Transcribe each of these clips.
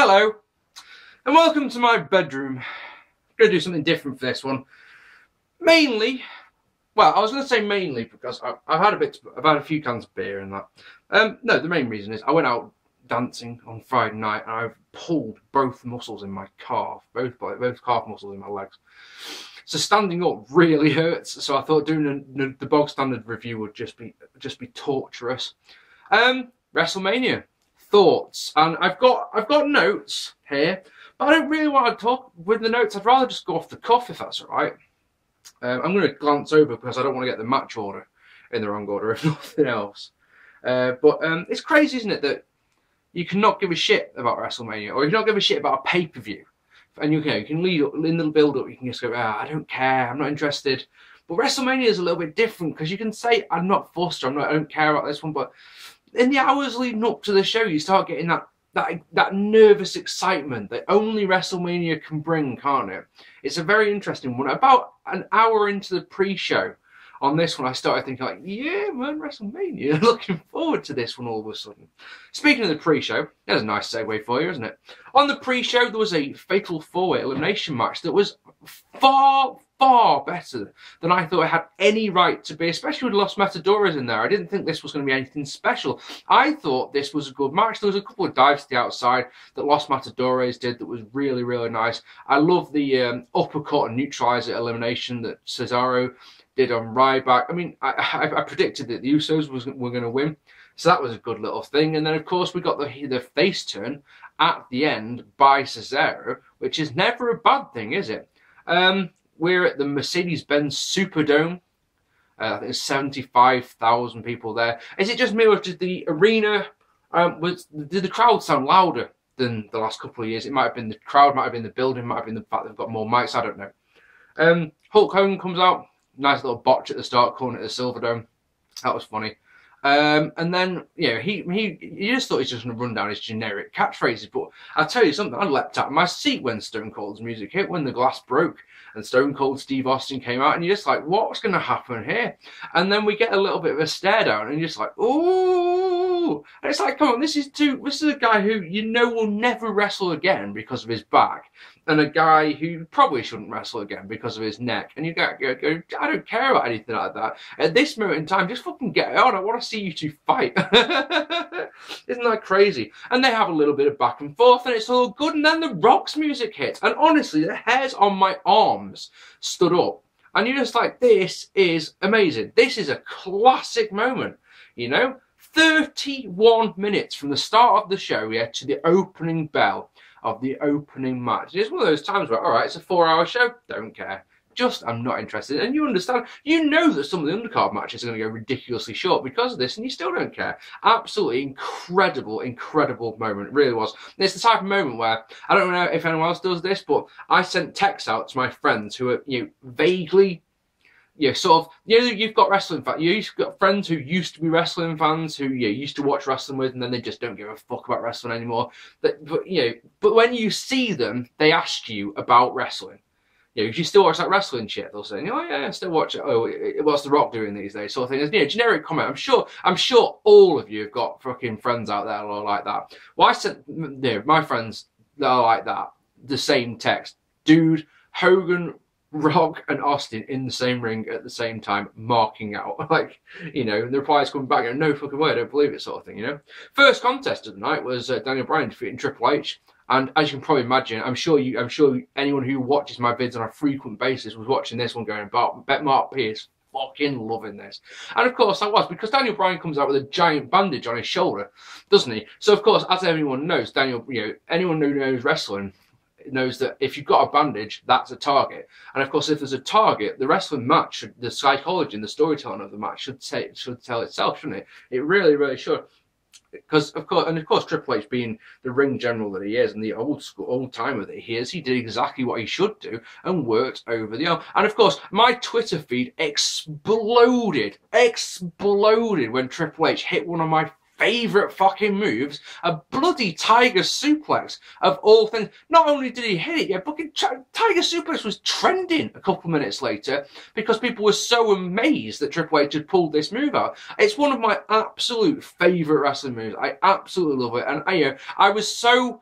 Hello, and welcome to my bedroom. I'm going to do something different for this one. Mainly, well, I was going to say mainly because I've had a few cans of beer and that. No, the main reason is I went out dancing on Friday night and I've pulled both muscles in my calf, both calf muscles in my legs. So standing up really hurts. So I thought doing the bog standard review would just be torturous. WrestleMania thoughts, and I've got notes here, but I don't really want to talk with the notes. I'd rather just go off the cuff if that's all right. I'm going to glance over because I don't want to get the match order in the wrong order, if nothing else. But it's crazy, isn't it, that you cannot give a shit about WrestleMania, or you cannot give a shit about a pay-per-view, and you can lead up in the build-up. You can just go, I don't care, I'm not interested. But WrestleMania is a little bit different because you can say, I'm not fussed, I don't care about this one, but in the hours leading up to the show, you start getting that nervous excitement that only WrestleMania can bring, can't it? It's a very interesting one. About an hour into the pre-show on this one, I started thinking, like, yeah, man, WrestleMania. Looking forward to this one all of a sudden. Speaking of the pre-show, there's a nice segue for you, isn't it? On the pre-show, there was a fatal four-way elimination match that was far better than I thought it had any right to be, especially with Los Matadores in there. I didn't think this was going to be anything special. I thought this was a good match. There was a couple of dives to the outside that Los Matadores did that was really, really nice. I love the uppercut and neutralizer elimination that Cesaro did on Ryback. I mean, I predicted that the Usos were going to win, so that was a good little thing. And then, of course, we got the face turn at the end by Cesaro, which is never a bad thing, is it? We're at the Mercedes-Benz Superdome. I think there's 75,000 people there. Is it just me, or did the arena, did the crowd sound louder than the last couple of years? It might have been the crowd, might have been the building, might have been the fact they've got more mics, I don't know. Hulk Hogan comes out. Nice little botch at the start, calling it the Silverdome. That was funny. And then, you just thought he's just going to run down his generic catchphrases. But I'll tell you something, I leapt out of my seat when Stone Cold's music hit, when the glass broke and Stone Cold Steve Austin came out, and you're just like, what's going to happen here? And then we get a little bit of a stare down, and you're just like, ooh. And it's like, come on, this is a guy who will never wrestle again because of his back, and a guy who probably shouldn't wrestle again because of his neck. And you go, I don't care about anything like that. At this moment in time, just fucking get it on. I want to see you two fight. Isn't that crazy? And they have a little bit of back and forth, and it's all good. And then the Rock's music hits. And honestly, the hairs on my arms stood up. And you're just like, this is amazing. This is a classic moment, 31 minutes from the start of the show, to the opening bell of the opening match. It's one of those times where, all right, it's a 4-hour show, don't care. I'm not interested. And you understand, that some of the undercard matches are going to go ridiculously short because of this, and you still don't care. Absolutely incredible, incredible moment. It really was. And it's the type of moment where, I don't know if anyone else does this, but I sent texts out to my friends who are, vaguely, you've got wrestling fans, you've got friends who used to be wrestling fans, who used to watch wrestling with, and then they just don't give a fuck about wrestling anymore. But when you see them, they ask you about wrestling. If you still watch that wrestling shit, they'll say, oh yeah, I still watch it. Oh, what's The Rock doing these days? Sort of thing. Generic comment. I'm sure all of you have got fucking friends out there that are like that. Well, I sent my friends that are like that the same text. Dude, Hogan, Rock and Austin in the same ring at the same time, marking out. Like, and the replies coming back, and no fucking way, I don't believe it, sort of thing, First contest of the night was Daniel Bryan defeating Triple H. And as you can probably imagine, I'm sure anyone who watches my vids on a frequent basis was watching this one going, bet Mark Pierce fucking loving this. And of course I was, because Daniel Bryan comes out with a giant bandage on his shoulder, doesn't he? So of course, as everyone knows, anyone who knows wrestling knows that if you've got a bandage, that's a target. And of course, if there's a target, the wrestling match, the psychology and the storytelling of the match should tell itself, shouldn't it? It really, really should. Because of course, Triple H, being the ring general that he is and the old timer that he is, he did exactly what he should do and worked over the arm. And of course, my Twitter feed exploded when Triple H hit one of my favourite fucking moves, a bloody Tiger Suplex of all things. Not only did he hit it, yeah, fucking Tiger Suplex was trending a couple of minutes later because people were so amazed that Triple H had pulled this move out. It's one of my absolute favourite wrestling moves. I absolutely love it. And I was so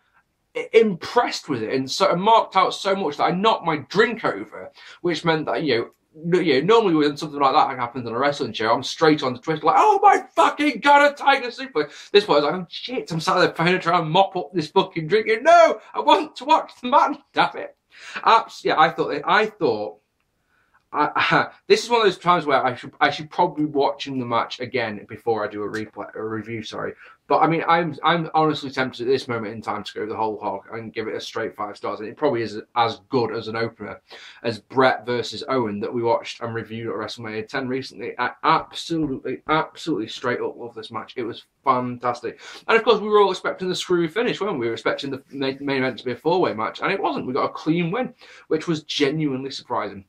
impressed with it and so marked out so much that I knocked my drink over, which meant that, normally when something like that happens on a wrestling show, I'm straight on the Twitter like, oh my fucking god, a tiger super. This was like, oh shit, I'm sat there trying to mop up this fucking drink. No, I want to watch the match, damn it. Yeah, I thought this is one of those times where I should probably be watching the match again before I do a review. Sorry, but I mean, I'm honestly tempted at this moment in time to go the whole hog and give it a straight 5 stars. And it probably is as good as an opener as Brett versus Owen that we watched and reviewed at WrestleMania 10 recently. I absolutely straight up love this match. It was fantastic, and of course we were all expecting the screwy finish, weren't we? We were expecting the main event to be a 4-way match, and it wasn't. We got a clean win, which was genuinely surprising.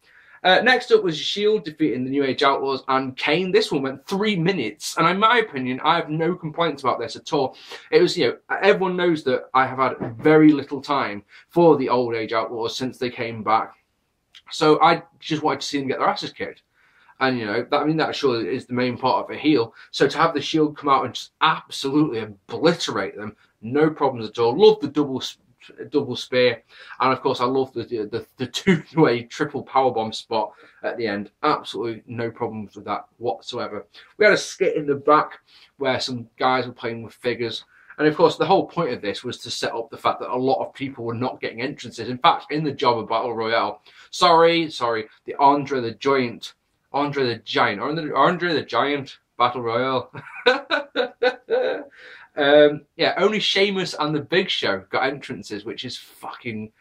Next up was Shield defeating the New Age Outlaws and Kane. This one went 3 minutes, and in my opinion, I have no complaints about this at all. It was, everyone knows that I have had very little time for the Old Age Outlaws since they came back, so I just wanted to see them get their asses kicked. And, that surely is the main part of a heel. So to have the Shield come out and just absolutely obliterate them, no problems at all. Love the double spear, and of course I love the 2-way triple powerbomb spot at the end. Absolutely no problems with that whatsoever. We had a skit in the back where some guys were playing with figures, and of course the whole point of this was to set up the fact that a lot of people were not getting entrances. In fact, in the Jobber Battle Royale, the Andre the Giant Battle Royale. Only Sheamus and the Big Show got entrances, which is fucking,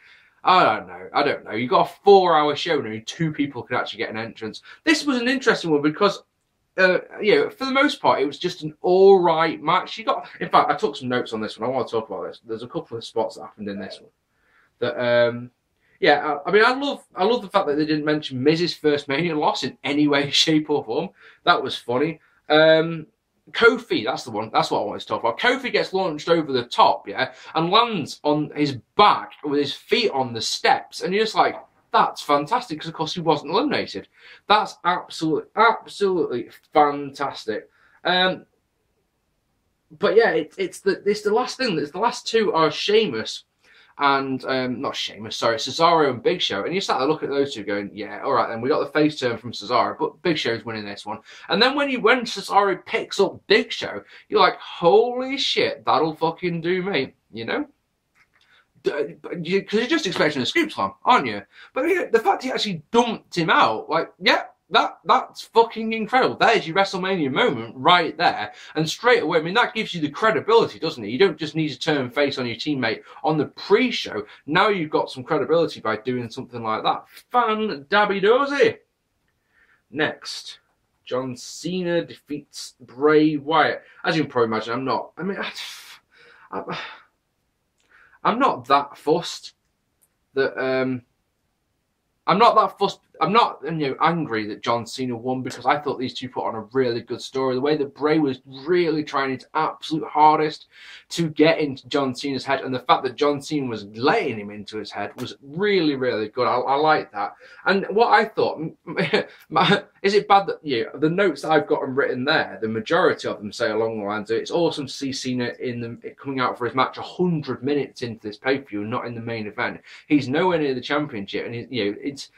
I don't know. You got a 4-hour show and only 2 people could actually get an entrance. This was an interesting one because, for the most part, it was just an all-right match. In fact, I took some notes on this one. I want to talk about this. There's a couple of spots that happened in this one that, I love the fact that they didn't mention Miz's first Mania loss in any way, shape, or form. That was funny. Kofi, that's the one. That's what I wanted to talk about. Kofi gets launched over the top, and lands on his back with his feet on the steps, and you're just like, that's fantastic, because of course he wasn't eliminated. That's absolutely fantastic. But yeah, it's the last thing. The last 2 are Sheamus and not Sheamus, sorry, Cesaro and Big Show, and you start to look at those two going, yeah, all right, then we got the face turn from Cesaro, but Big Show's winning this one. And then when Cesaro picks up Big Show, you're like, holy shit, that'll fucking do me, because you're just expecting a scoop slam, aren't you? But the fact he actually dumped him out, like, yeah, that's fucking incredible. There's your WrestleMania moment right there. And straight away, I mean, that gives you the credibility, doesn't it? You don't just need to turn face on your teammate on the pre-show. Now you've got some credibility by doing something like that. Fan-dabby-dozy. Next, John Cena defeats Bray Wyatt. As you can probably imagine, I'm not that fussed that, I'm not angry that John Cena won, because I thought these two put on a really good story. The way that Bray was really trying his absolute hardest to get into John Cena's head, and the fact that John Cena was letting him into his head was really, really good. I like that. And what I thought, is it bad that the notes that I've got written there, the majority of them say along the lines of, it's awesome to see Cena coming out for his match 100 minutes into this pay-per-view, not in the main event. He's nowhere near the championship, and it's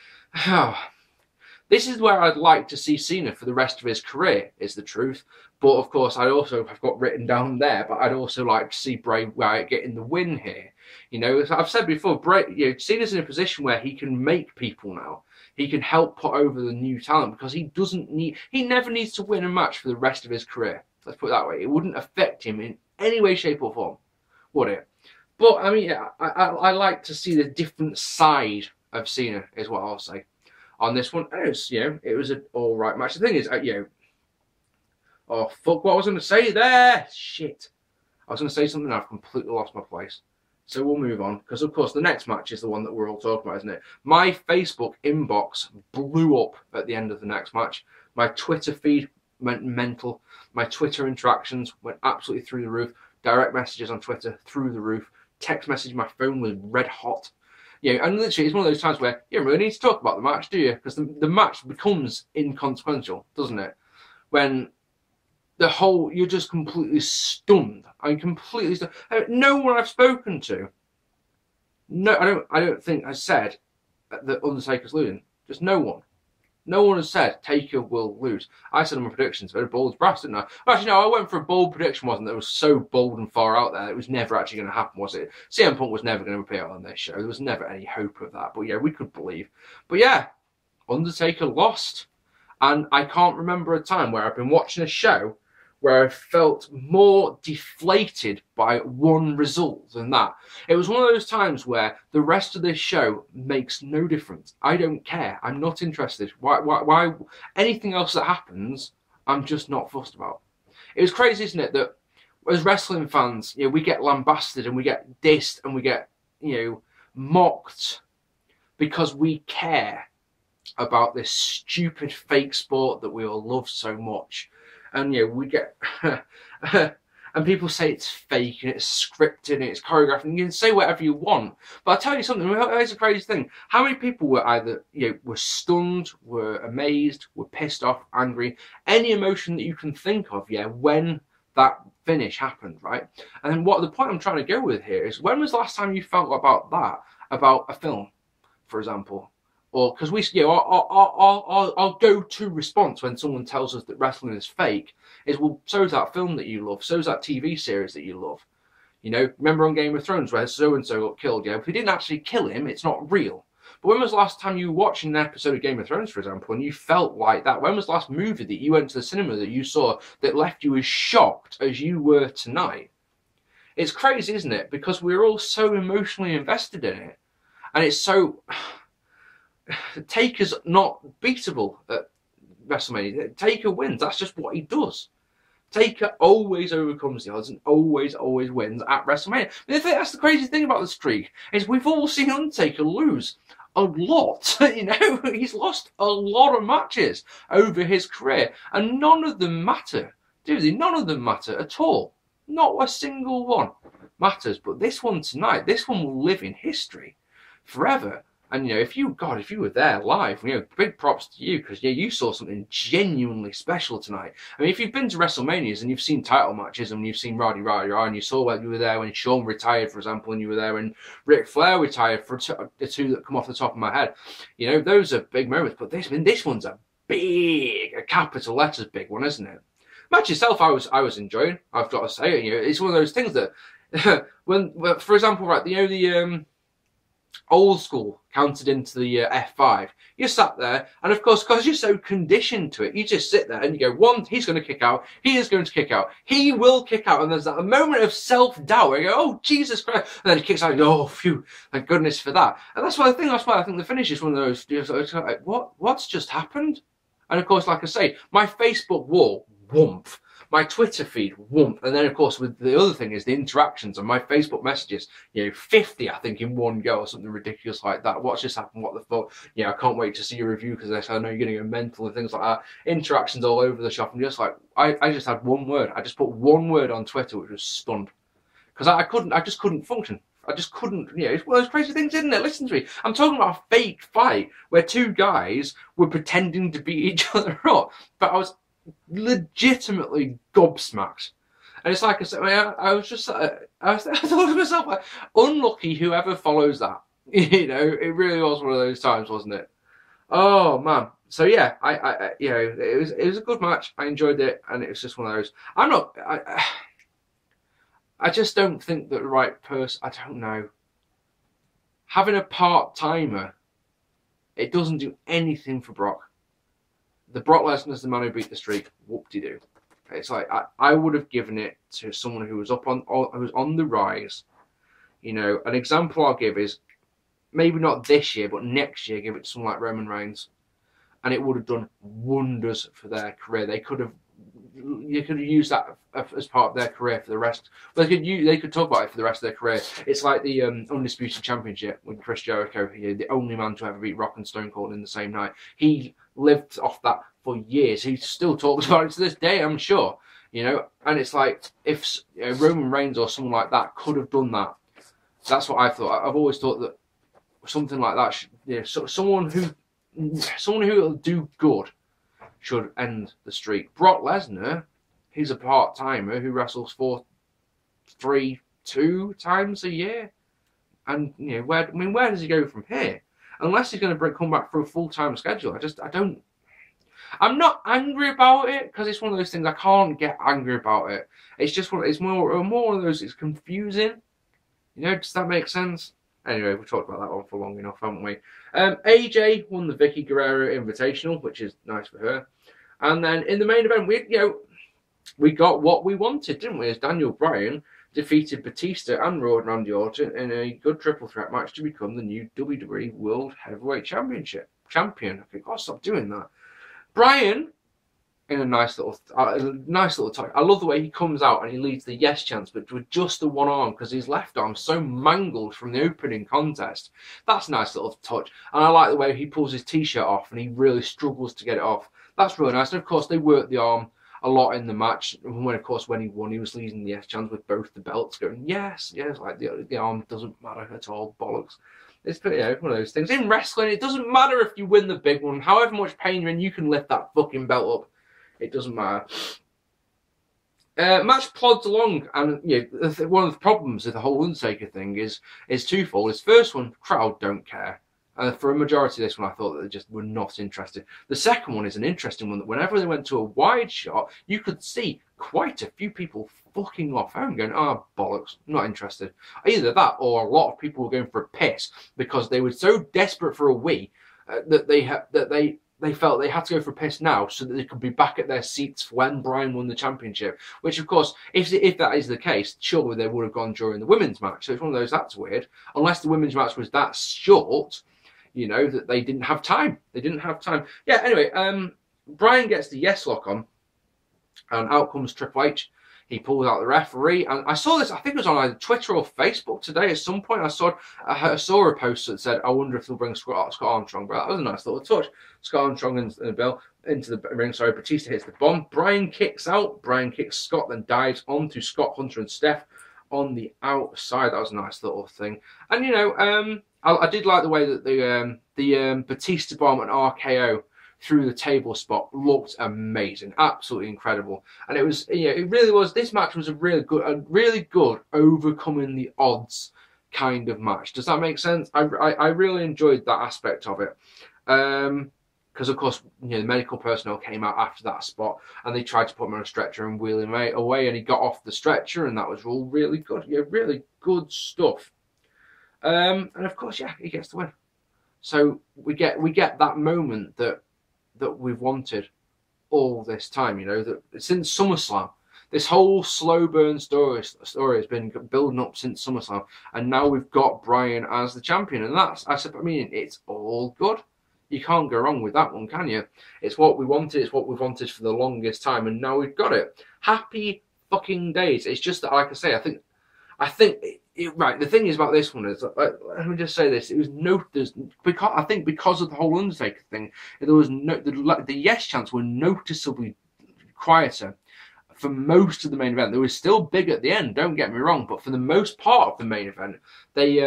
this is where I'd like to see Cena for the rest of his career, is the truth. But of course, I've got written down there, but I'd also like to see Bray Wyatt getting the win here. As I've said before, Cena's in a position where he can make people now. He can help put over the new talent, because he never needs to win a match for the rest of his career. Let's put it that way. It wouldn't affect him in any way, shape, or form, would it? But I mean, I like to see the different side of Cena, is what I'll say on this one. And it was an all right match. The thing is, oh fuck, what I was going to say there? Shit, I was going to say something and I've completely lost my place. So we'll move on, because of course the next match is the one that we're all talking about, isn't it? My Facebook inbox blew up at the end of the next match. My Twitter feed went mental. My Twitter interactions went absolutely through the roof. Direct messages on Twitter through the roof. Text message, my phone was red hot. And literally, it's one of those times where you don't really need to talk about the match, do you? Because the match becomes inconsequential, doesn't it? When you're just completely stunned. I'm completely stunned. No one I've spoken to No, I don't think has said that Undertaker's losing. Just no one. No one has said Taker will lose. I said in my predictions, very bold as brass, didn't I? Well, actually, no, I went for a bold prediction, wasn't it? It was so bold and far out there. It was never actually going to happen, was it? CM Punk was never going to appear on this show. There was never any hope of that. But yeah, we could believe. But yeah, Undertaker lost. And I can't remember a time where I've been watching a show where I felt more deflated by one result than that. It was one of those times where the rest of this show makes no difference. I don't care. I'm not interested. Why anything else that happens, I'm just not fussed about. It was crazy, isn't it, that as wrestling fans, we get lambasted and we get dissed and we get, mocked because we care about this stupid fake sport that we all love so much. And we get and people say it's fake and it's scripted and it's choreographed, and you can say whatever you want. But I'll tell you something, here's a crazy thing. How many people were either were stunned, were amazed, were pissed off, angry, any emotion that you can think of, when that finish happened, right? And then the point I'm trying to go with here is, when was the last time you felt about that, about a film, for example? Or because our go-to response when someone tells us that wrestling is fake is, well, so's that film that you love, so's that TV series that you love. Remember on Game of Thrones where so-and-so got killed? If we didn't actually kill him, it's not real. But when was the last time you were watching an episode of Game of Thrones, for example, and you felt like that? When was the last movie that you went to the cinema that you saw that left you as shocked as you were tonight? It's crazy, isn't it? Because we're all so emotionally invested in it. And it's so... Taker's not beatable at WrestleMania. Taker wins. That's just what he does. Taker always overcomes the odds and always wins at WrestleMania. But that's the crazy thing about the streak, is we've all seen Undertaker lose a lot. He's lost a lot of matches over his career, and none of them matter, do they? None of them matter at all. Not a single one matters. But this one tonight, this one will live in history forever. And if you were there live, big props to you, because you saw something genuinely special tonight. I mean, if you've been to WrestleManias and you've seen title matches and you've seen Roddy, and you saw when you were there when Shawn retired, for example, and you were there when Ric Flair retired, for the two that come off the top of my head, those are big moments. But this one's a capital letters big one, isn't it? Match itself, I was enjoying. I've got to say, it's one of those things that for example, right, the old school counted into the F5. You sat there, and of course, because you're so conditioned to it, you just sit there and you go, one, he's going to kick out, he is going to kick out, he will kick out, and there's that moment of self-doubt where you go, oh, Jesus Christ, and then he kicks out, and you go, oh, phew, thank goodness for that. And that's why I think the finish is one of those, like, what's just happened? And of course, like I say, my Facebook wall, woomph. My Twitter feed, whoomp. And then, of course, with the other thing is the interactions on my Facebook messages. 50, I think, in one go or something ridiculous like that. What's just happened? What the fuck? I can't wait to see your review because I know you're going to go mental and things like that. Interactions all over the shop. And just like, I just had one word. I just put one word on Twitter, which was stunned. Because I just couldn't function. I just couldn't, it's one of those crazy things, isn't it? Listen to me. I'm talking about a fake fight where two guys were pretending to beat each other up. But I was legitimately gobsmacked. And it's like I said, I was just, I thought to myself, like, unlucky whoever follows that. It really was one of those times, wasn't it? Oh man. So yeah, it was a good match. I enjoyed it, and it was just one of those. I just don't think that the right person. I don't know. Having a part-timer, it doesn't do anything for Brock. The Brock Lesnar's the man who beat the streak. Whoop-de-doo. It's like I would have given it to someone who was on the rise. An example I'll give is, maybe not this year, but next year, give it to someone like Roman Reigns, and it would have done wonders for their career. You could have used that as part of their career for the rest. But they could talk about it for the rest of their career. It's like the Undisputed Championship with Chris Jericho, the only man to ever beat Rock and Stone Cold in the same night. He lived off that for years. He still talks about it to this day, I'm sure. And it's like, if Roman Reigns or someone like that could have done that. That's what I thought. I've always thought that something like that someone who will do good should end the streak. Brock Lesnar, he's a part-timer who wrestles 2 times a year. And you know, where does he go from here? Unless he's going to come back for a full-time schedule. I'm not angry about it because it's one of those things I can't get angry about it. It's just it's more one of those. It's confusing. You know, does that make sense? Anyway, we talked about that one for long enough, haven't we? AJ won the Vicky Guerrero Invitational, which is nice for her. And then in the main event, we got what we wanted, didn't we? As Daniel Bryan defeated Batista and Randy Orton in a good triple threat match to become the new WWE World Heavyweight Champion. I think I'll stop doing that. Bryan, in a nice little touch. I love the way he comes out and he leads the yes chants, but with just the one arm because his left arm's so mangled from the opening contest. That's a nice little touch. And I like the way he pulls his t-shirt off and he really struggles to get it off. That's really nice. And of course, they work the arm a lot in the match. When he won, he was leading the yes chants with both the belts going, yes, like the arm doesn't matter at all, bollocks. It's one of those things. In wrestling, it doesn't matter if you win the big one. However much pain you're in, you can lift that fucking belt up. It doesn't matter. Match plods along, and one of the problems with the whole Undertaker thing is twofold. His first one, crowd don't care. For a majority of this one, I thought that they just were not interested. The second one is an interesting one that whenever they went to a wide shot, you could see quite a few people fucking off home going, oh, bollocks, not interested. Either that or a lot of people were going for a piss because they were so desperate for a wee that they felt they had to go for a piss now so that they could be back at their seats when Bryan won the championship. Which, of course, if that is the case, surely they would have gone during the women's match. So it's one of those, that's weird. Unless the women's match was that short, that they didn't have time. Yeah, anyway, Bryan gets the yes lock on, and out comes Triple H. He pulls out the referee, and I saw this, I think it was on either Twitter or Facebook today at some point. I saw a post that said, I wonder if they'll bring Scott Armstrong, but that was a nice little touch. Scott Armstrong and the bell into the ring, Batista hits the bomb. Bryan kicks out, Bryan kicks Scott, then dives onto Scott, Hunter and Steph on the outside. That was a nice little thing. And, I did like the way that the Batista bomb and RKO through the table spot looked amazing, absolutely incredible. And it was, it really was. This match was a really good overcoming the odds kind of match. Does that make sense? I really enjoyed that aspect of it. Because of course, the medical personnel came out after that spot and they tried to put him on a stretcher and wheel him away, and he got off the stretcher, and that was all really good. Really good stuff. And of course, he gets the win. So we get that moment that we've wanted all this time. That since SummerSlam, this whole slow burn story has been building up since SummerSlam, and now we've got Bryan as the champion, and it's all good. You can't go wrong with that one, can you? It's what we wanted. It's what we've wanted for the longest time, and now we've got it. Happy fucking days. It's just that, like I say, I think. Right, the thing is about this one is, let me just say this: it was because of the whole Undertaker thing, there was the yes chants were noticeably quieter for most of the main event. They were still big at the end, don't get me wrong, but for the most part of the main event, they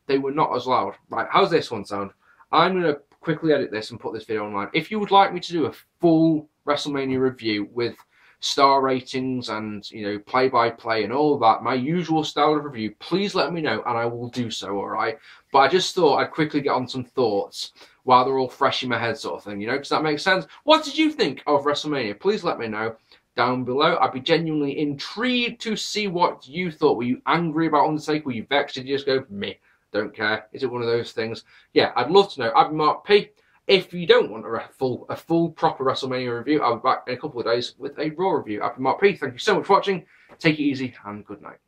were not as loud. Right, how's this one sound? I'm gonna quickly edit this and put this video online. If you would like me to do a full WrestleMania review with star ratings and play-by-play and all that, my usual style of review, please let me know and I will do so. All right, but I just thought I'd quickly get on some thoughts while they're all fresh in my head, sort of thing. Does that make sense? What did you think of WrestleMania? Please let me know down below. I'd be genuinely intrigued to see what you thought. Were you angry about Undertaker? Were you vexed? Did you just go, meh, don't care? Is it one of those things? Yeah, I'd love to know. I'd be Mark P. If you don't want a full proper WrestleMania review, I'll be back in a couple of days with a Raw review. I've been Mark P. Thank you so much for watching. Take it easy and good night.